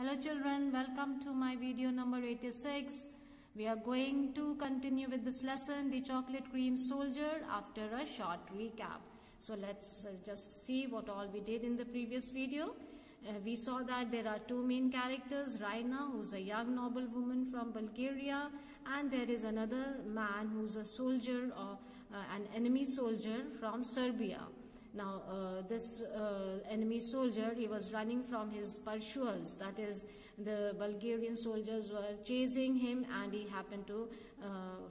Hello children, welcome to my video number 86. We are going to continue with this lesson, the chocolate cream soldier, after a short recap. So let's just see what all we did in the previous video. We saw that there are two main characters, Raina, who's a young noble woman from Bulgaria, and there is another man who's a soldier, an enemy soldier from Serbia. Now, this enemy soldier, he was running from his pursuers, that is, the Bulgarian soldiers were chasing him, and he happened to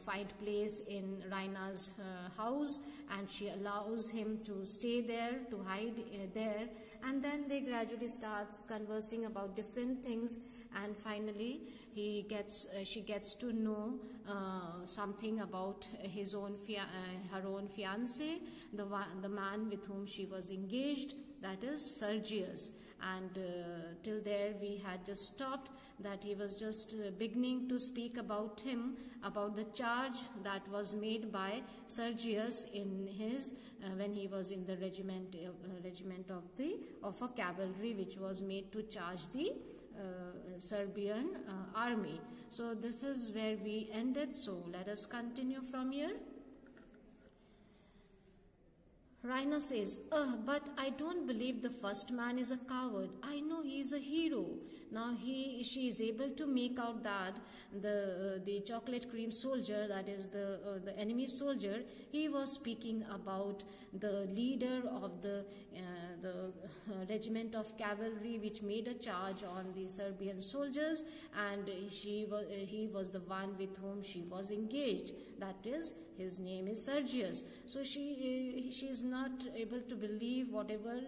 find place in Raina's house, and she allows him to stay there, to hide there, and then they gradually starts conversing about different things, and finally she gets to know something about her own fiancé, the man with whom she was engaged, that is Sergius. And till there we had just stopped that he was just beginning to speak about him, about the charge that was made by Sergius in his when he was in the regiment of a cavalry which was made to charge the Serbian army. So this is where we ended, so let us continue from here. Raina says, but I don't believe the first man is a coward. I know he is a hero. Now she is able to make out that the chocolate cream soldier, that is the enemy soldier, he was speaking about the leader of the regiment of cavalry which made a charge on the Serbian soldiers, and he was the one with whom she was engaged. That is, his name is Sergius. So she is not able to believe whatever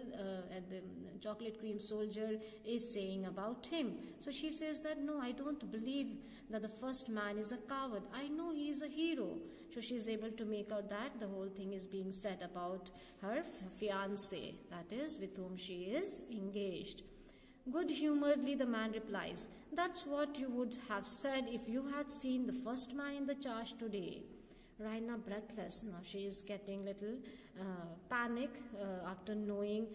the chocolate cream soldier is saying about him. So she says that no, I don't believe that the first man is a coward. I know he is a hero. So she is able to make out that the whole thing is being said about her fiancé, that is, with whom she is engaged. Good-humoredly the man replies, that's what you would have said if you had seen the first man in the charge today. Raina breathless. Now she is getting little panic after knowing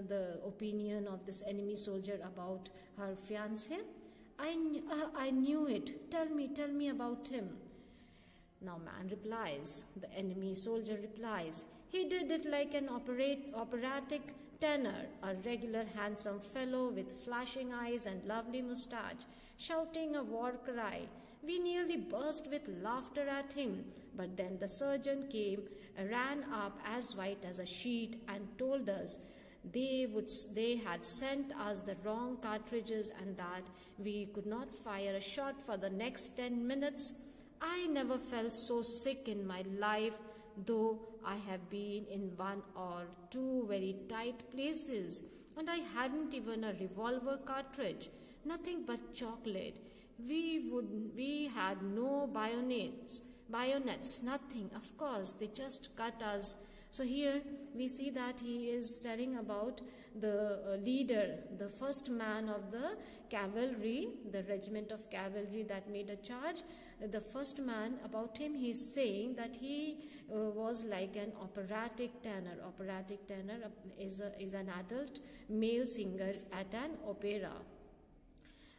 the opinion of this enemy soldier about her fiancé. I knew it. Tell me about him. Now man replies, the enemy soldier replies, he did it like an operatic tenor, a regular handsome fellow with flashing eyes and lovely moustache, shouting a war cry. We nearly burst with laughter at him, but then the surgeon came, ran up as white as a sheet, and told us they had sent us the wrong cartridges and that we could not fire a shot for the next 10 minutes. I never felt so sick in my life, though I have been in one or two very tight places, and I hadn't even a revolver cartridge, nothing but chocolate. We had no bayonets, nothing. Of course, they just cut us. So here we see that he is telling about the leader, the first man of the cavalry, the regiment of cavalry that made a charge. The first man, about him, he is saying that he was like an operatic tenor. Operatic tenor is an adult male singer at an opera.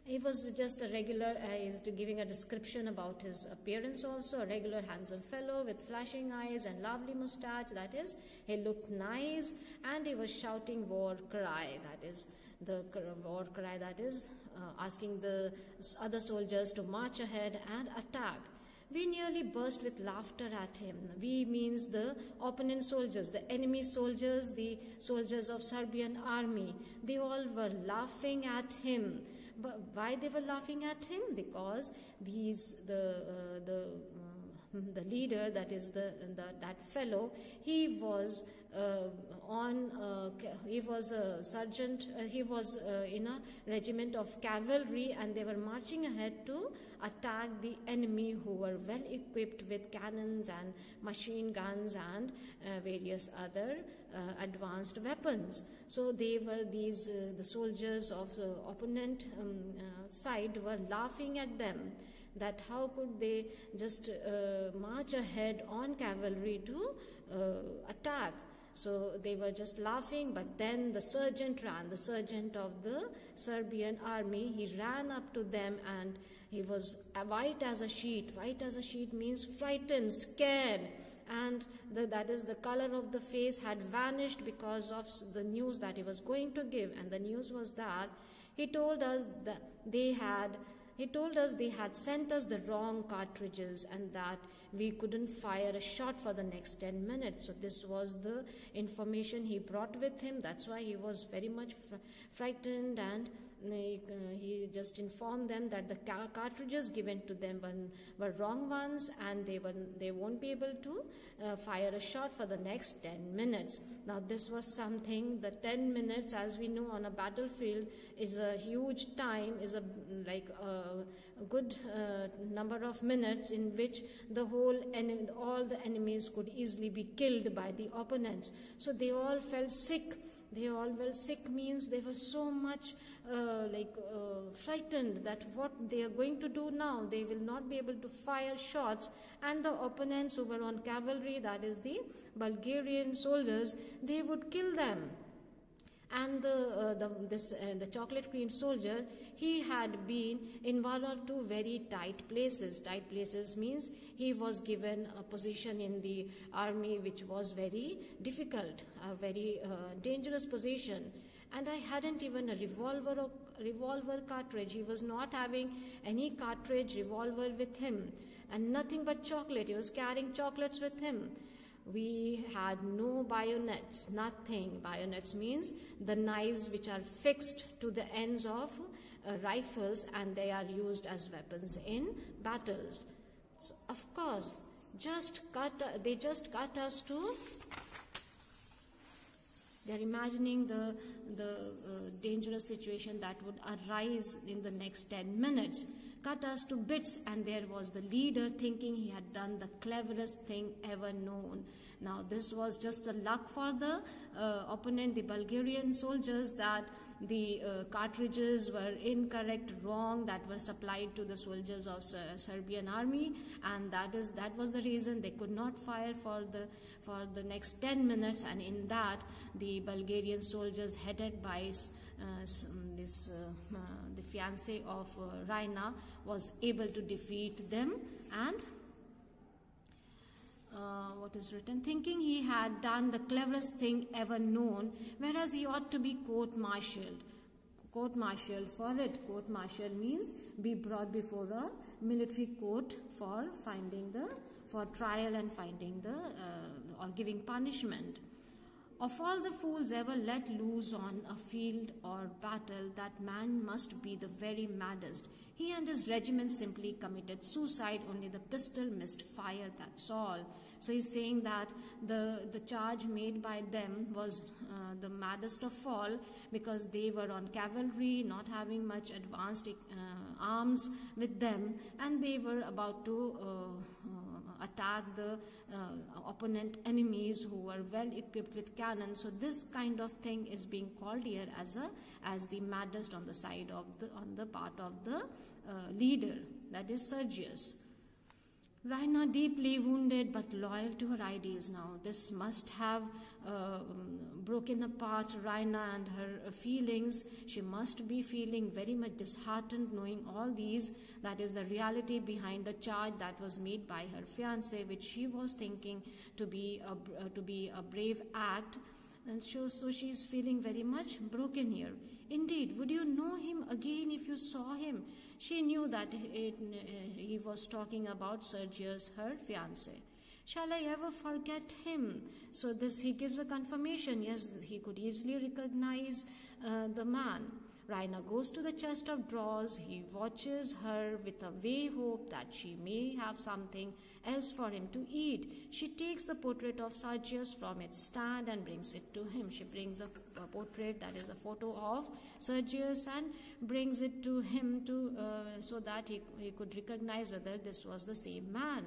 He was just a regular, he's giving a description about his appearance also, a regular handsome fellow with flashing eyes and lovely moustache, that is, he looked nice, and he was shouting war cry, that is, the war cry, that is, asking the other soldiers to march ahead and attack. We nearly burst with laughter at him. We means the opponent soldiers, the enemy soldiers, the soldiers of Serbian army. They all were laughing at him. But why they were laughing at him? Because the leader, that is that fellow, he was he was a sergeant. He was in a regiment of cavalry, and they were marching ahead to attack the enemy, who were well equipped with cannons and machine guns and various other advanced weapons. So they were the soldiers of the opponent side were laughing at them, that how could they just march ahead on cavalry to attack. So they were just laughing, but then the sergeant ran, the sergeant of the Serbian army. He ran up to them and he was white as a sheet. White as a sheet means frightened, scared. And that is the color of the face had vanished because of the news that he was going to give. And the news was that he told us that they had sent us the wrong cartridges and that we couldn't fire a shot for the next 10 minutes. So this was the information he brought with him. That's why he was very much frightened, and he just informed them that the cartridges given to them were wrong ones, and they won't be able to fire a shot for the next 10 minutes. Now this was something. The 10 minutes, as we know, on a battlefield is a huge time, is a good number of minutes in which all the enemies could easily be killed by the opponents. So they all felt sick. They all were sick means they were so much frightened that what they are going to do now. They will not be able to fire shots, and the opponents who were on cavalry, that is the Bulgarian soldiers, they would kill them. And the chocolate cream soldier, he had been in one or two very tight places. Tight places means he was given a position in the army which was very difficult, a very dangerous position. And I hadn't even a revolver cartridge. He was not having any cartridge revolver with him, and nothing but chocolate. He was carrying chocolates with him. We had no bayonets, nothing. Bayonets means the knives which are fixed to the ends of rifles, and they are used as weapons in battles. So of course, they just cut us to. They are imagining the dangerous situation that would arise in the next 10 minutes. Cut us to bits, and there was the leader thinking he had done the cleverest thing ever known. Now this was just a luck for the opponent, the Bulgarian soldiers, that the cartridges were incorrect, wrong, that were supplied to the soldiers of Serbian army, and that was the reason they could not fire for the next 10 minutes. And in that, the Bulgarian soldiers, headed by the fiancé of Raina, was able to defeat them. And what is written, thinking he had done the cleverest thing ever known, whereas he ought to be court-martialed. Court-martialed for it. Court-martial means be brought before a military court for trial and finding or giving punishment. Of all the fools ever let loose on a field or battle, that man must be the very maddest. He and his regiment simply committed suicide, only the pistol missed fire, that's all. So he's saying that the charge made by them was the maddest of all, because they were on cavalry, not having much advanced arms with them, and they were about to attack the opponent enemies who were well equipped with cannons. So this kind of thing is being called here as the maddest on the part of the leader, that is Sergius. Raina, deeply wounded but loyal to her ideals now. This must have broken apart Raina and her feelings. She must be feeling very much disheartened knowing all these. That is the reality behind the charge that was made by her fiancé, which she was thinking to be a brave act. And so she is feeling very much broken here. Indeed, would you know him again if you saw him? She knew that he was talking about Sergius, her fiancé. Shall I ever forget him? So he gives a confirmation. Yes, he could easily recognize the man. Raina goes to the chest of drawers. He watches her with a vague hope that she may have something else for him to eat. She takes the portrait of Sergius from its stand and brings it to him. She brings a portrait, that is a photo of Sergius, and brings it to him so that he could recognize whether this was the same man.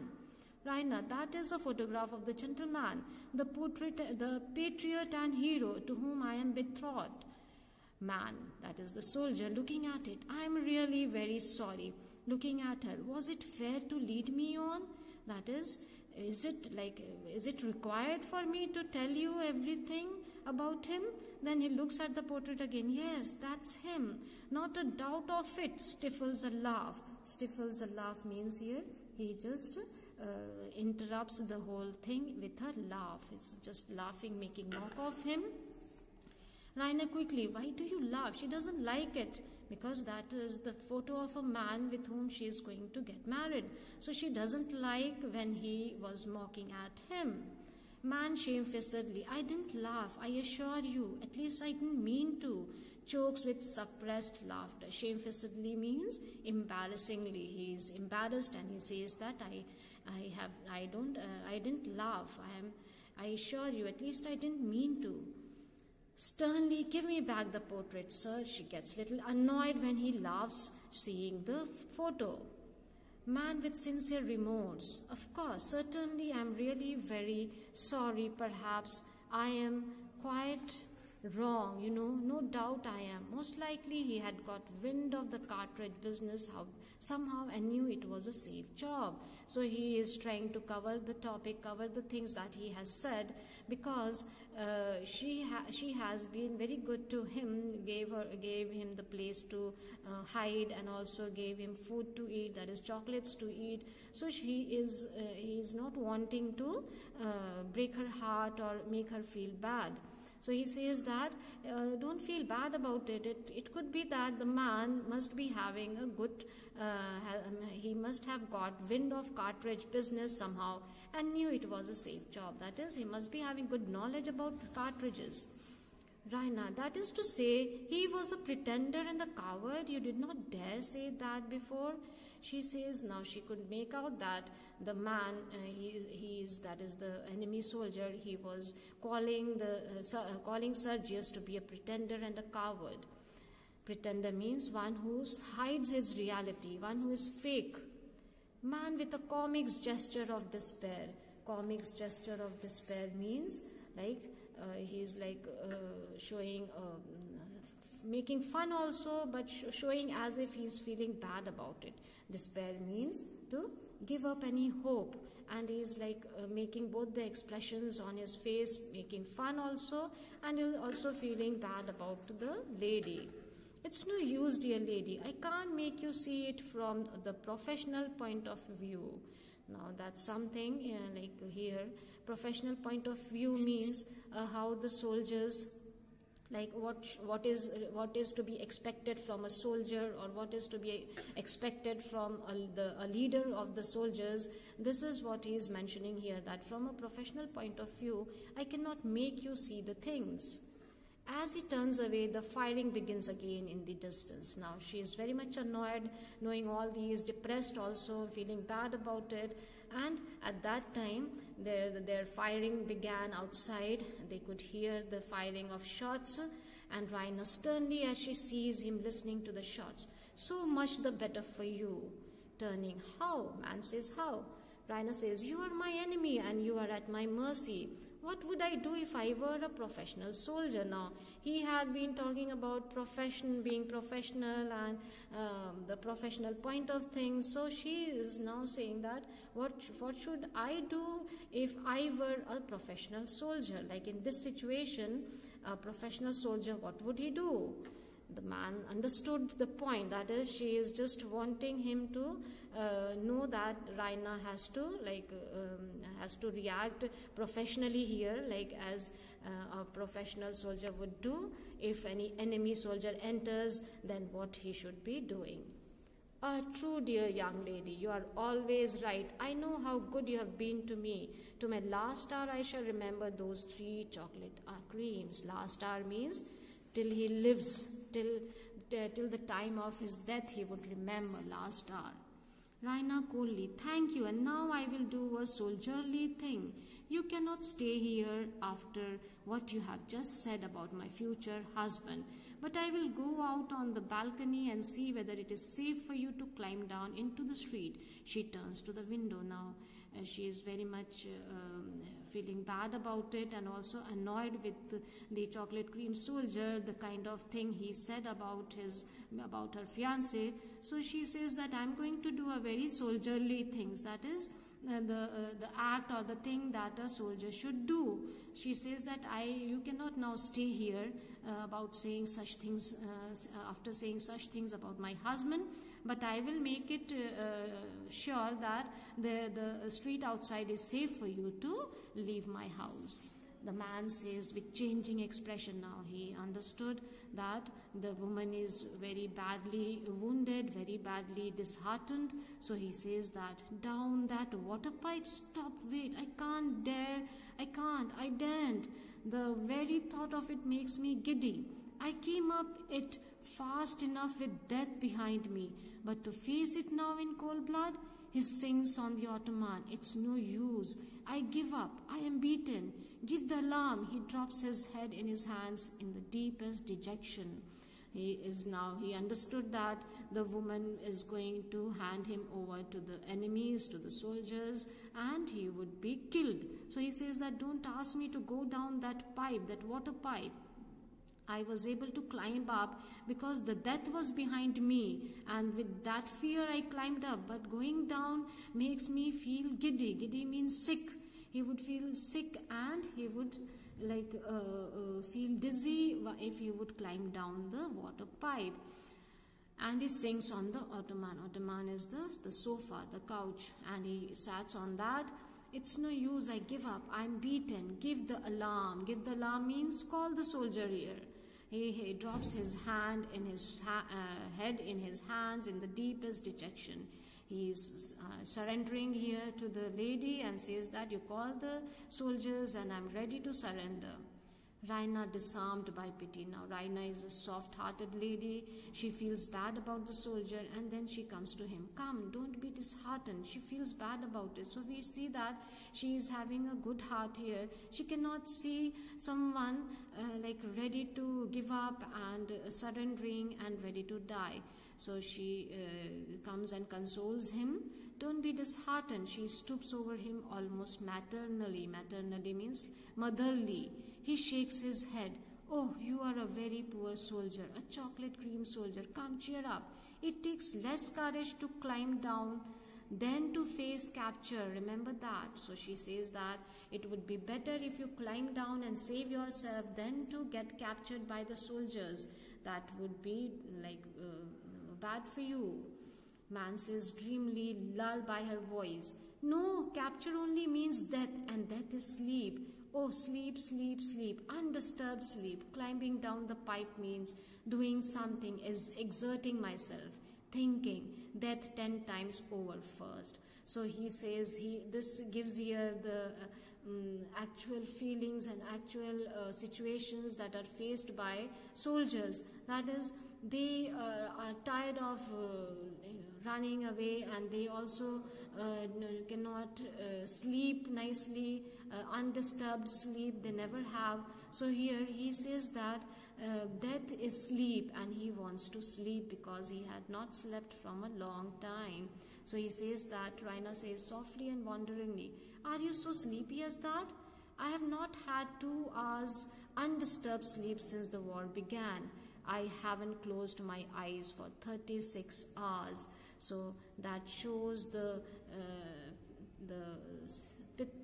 Raina, that is a photograph of the gentleman, the patriot and hero to whom I am betrothed. Man, that is the soldier, looking at it. I am really very sorry. Looking at her, was it fair to lead me on? That is, is it required for me to tell you everything about him? Then he looks at the portrait again. Yes, that's him. Not a doubt of it. Stifles a laugh. Stifles a laugh means here he just interrupts the whole thing with a laugh. It's just laughing, making mock of him. Raina quickly, why do you laugh? She doesn't like it, because that is the photo of a man with whom she is going to get married. So she doesn't like when he was mocking at him. Man shamefacedly, I didn't laugh, I assure you, at least I didn't mean to. Chokes with suppressed laughter. Shamefacedly means embarrassingly. He is embarrassed and he says that I didn't laugh. I assure you, at least I didn't mean to. Sternly, give me back the portrait, sir. She gets little annoyed when he laughs, seeing the photo. Man with sincere remorse. Of course, certainly, I'm really very sorry. Perhaps I am quite wrong, no doubt I am. Most likely he had got wind of the cartridge business somehow and knew it was a safe job. So he is trying to cover the topic, cover the things that he has said, because she has been very good to him, gave him the place to hide, and also gave him food to eat, that is chocolates to eat. So he is not wanting to break her heart or make her feel bad. So he says that don't feel bad about it. It could be that the man must be having a good, he must have got wind of cartridge business somehow and knew it was a safe job. That is, he must be having good knowledge about cartridges. Raina, that is to say, he was a pretender and a coward. You did not dare say that before. She says now she could make out that the man, that is the enemy soldier, he was calling Sergius to be a pretender and a coward. Pretender means one who hides his reality, one who is fake. Man with a comic gesture of despair. Comic gesture of despair means he's showing, making fun also, but showing as if he's feeling bad about it. Despair means to give up any hope, and he's making both the expressions on his face, making fun also, and he's also feeling bad about the lady. It's no use, dear lady. I can't make you see it from the professional point of view. Now that's something here, professional point of view means how the soldiers, what is to be expected from a soldier, or what is to be expected from a leader of the soldiers. This is what he is mentioning here, that from a professional point of view, I cannot make you see the things. As he turns away, the firing begins again in the distance. Now she is very much annoyed, knowing all these, depressed also, feeling bad about it. And at that time, their firing began outside. They could hear the firing of shots. And Raina sternly, as she sees him listening to the shots, so much the better for you. Turning, how? Man says, how? Raina says, you are my enemy and you are at my mercy. What would I do if I were a professional soldier? Now, he had been talking about being professional and the professional point of things. So she is now saying that, what should I do if I were a professional soldier? Like in this situation, a professional soldier, what would he do? The man understood the point. That is, she is just wanting him to know that Raina has to react professionally here, as a professional soldier would do. If any enemy soldier enters, then what he should be doing. True, dear young lady, you are always right. I know how good you have been to me. To my last hour, I shall remember those 3 chocolate creams. Last hour means till he lives, till the time of his death, he would remember last hour. Raina coolly, thank you, and now I will do a soldierly thing. You cannot stay here after what you have just said about my future husband, but I will go out on the balcony and see whether it is safe for you to climb down into the street. She turns to the window now. She is very much feeling bad about it, and also annoyed with the chocolate cream soldier, the kind of thing he said about her fiancé. So she says that I'm going to do a very soldierly things. That is, the act or the thing that a soldier should do. She says that you cannot now stay here about saying such things, after saying such things about my husband, but I will make it sure that the street outside is safe for you to leave my house. The man says with changing expression now. He understood that the woman is very badly wounded, very badly disheartened. So he says that, down that water pipe, stop, wait, I can't dare, I daren't. The very thought of it makes me giddy. I came up it fast enough with death behind me, but to face it now in cold blood, he sinks on the ottoman. It's no use. I give up. I am beaten. Give the alarm. He drops his head in his hands in the deepest dejection. He understood that the woman is going to hand him over to the enemies, to the soldiers, and he would be killed. So he says that, don't ask me to go down that pipe, that water pipe. I was able to climb up because the death was behind me, and with that fear I climbed up, but going down makes me feel giddy. Giddy means sick. He would feel sick and he would feel dizzy if he would climb down the water pipe. And he sinks on the ottoman. Ottoman is the sofa, the couch, and he sat on that. It's no use, I give up, I'm beaten, give the alarm. Give the alarm means call the soldier here. He drops his hand in his head in his hands in the deepest dejection. He is surrendering here to the lady and says that, you call the soldiers and I'm ready to surrender. Raina disarmed by pity. Now Raina is a soft-hearted lady. She feels bad about the soldier, and then she comes to him. Come, don't be disheartened. She feels bad about it. So we see that she is having a good heart here. She cannot see someone ready to give up and surrendering and ready to die. So she comes and consoles him. Don't be disheartened. She stoops over him almost maternally. Maternally means motherly. He shakes his head. Oh, you are a very poor soldier, a chocolate cream soldier. Come, cheer up. It takes less courage to climb down than to face capture. Remember that. So she says that it would be better if you climb down and save yourself than to get captured by the soldiers. That would be bad for you. Man says dreamily, lulled by her voice. No, capture only means death, and death is sleep. Oh, sleep, sleep, sleep, undisturbed sleep. Climbing down the pipe means doing something, is exerting myself, thinking, death 10 times over first. So he says, this gives here the actual feelings and actual situations that are faced by soldiers. That is, they are tired of running away, and they also cannot sleep nicely, undisturbed sleep they never have. So here he says that death is sleep, and he wants to sleep because he had not slept from a long time. So he says that, Raina says softly and wonderingly, are you so sleepy as that? I have not had 2 hours undisturbed sleep since the war began. I haven't closed my eyes for 36 hours. So that shows the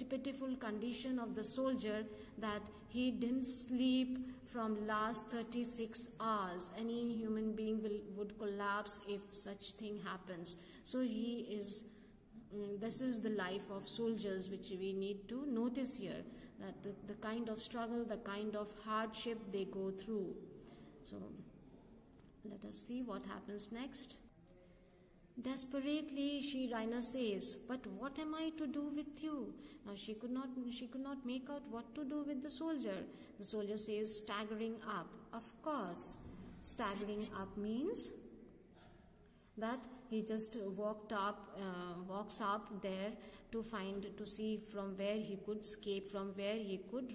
pitiful condition of the soldier, that he didn't sleep from last 36 hours. Any human being would collapse if such thing happens. So he is, this is the life of soldiers which we need to notice here, that the kind of struggle, the kind of hardship they go through. So let us see what happens next. Desperately, Raina says, but what am I to do with you? Now she could not make out what to do with the soldier. The soldier says, staggering up. Of course, staggering up means that he just walks up there to see from where he could escape, from where he could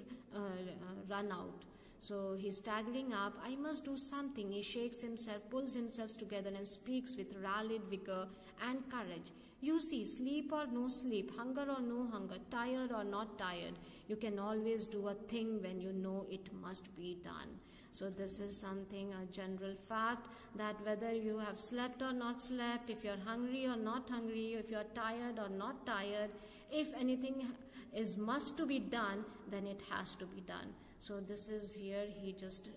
run out. So he's staggering up. I must do something. He shakes himself, pulls himself together, and speaks with rallied vigor and courage. You see, sleep or no sleep, hunger or no hunger, tired or not tired, you can always do a thing when you know it must be done. So this is something, a general fact, that whether you have slept or not slept, if you're hungry or not hungry, if you're tired or not tired, if anything is must to be done, then it has to be done. So this is here, he just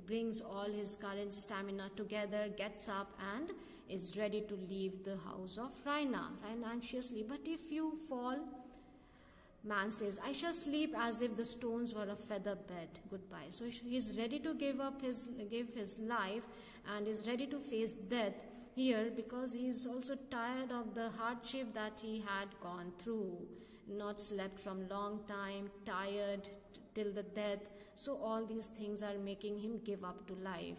brings all his current stamina together, gets up and is ready to leave the house of Raina. Raina anxiously, but if you fall? Man says, I shall sleep as if the stones were a feather bed. Goodbye. So he is ready to give his life and is ready to face death here, because he is also tired of the hardship that he had gone through. Not slept from long time, tired till the death. So all these things are making him give up to life.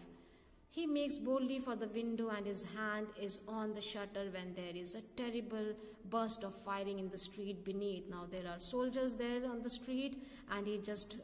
He makes boldly for the window and his hand is on the shutter when there is a terrible burst of firing in the street beneath. Now there are soldiers there on the street, and he just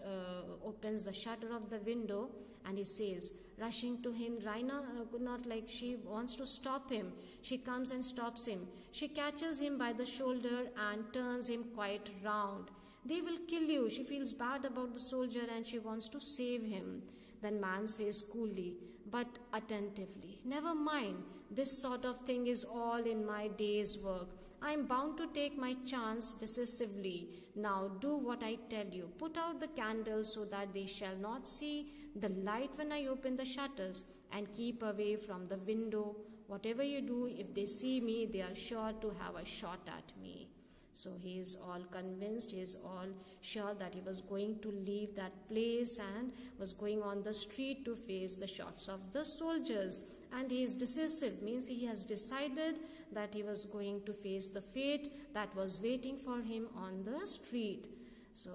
opens the shutter of the window and he says, rushing to him, Raina could not, like, she wants to stop him. She comes and stops him. She catches him by the shoulder and turns him quite round. They will kill you. She feels bad about the soldier and she wants to save him. Then man says coolly but attentively, never mind, this sort of thing is all in my day's work. I am bound to take my chance decisively. Now do what I tell you. Put out the candles so that they shall not see the light when I open the shutters, and keep away from the window. Whatever you do, if they see me, they are sure to have a shot at me. So he is all convinced, he is all sure that he was going to leave that place and was going on the street to face the shots of the soldiers. And he is decisive, means he has decided that he was going to face the fate that was waiting for him on the street. So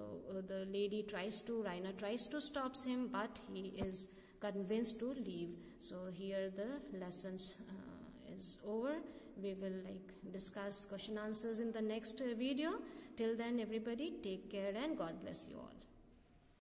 the lady Raina tries to stop him, but he is convinced to leave. So here the lessons is over. We will discuss question answers in the next video. Till then, everybody take care and God bless you all.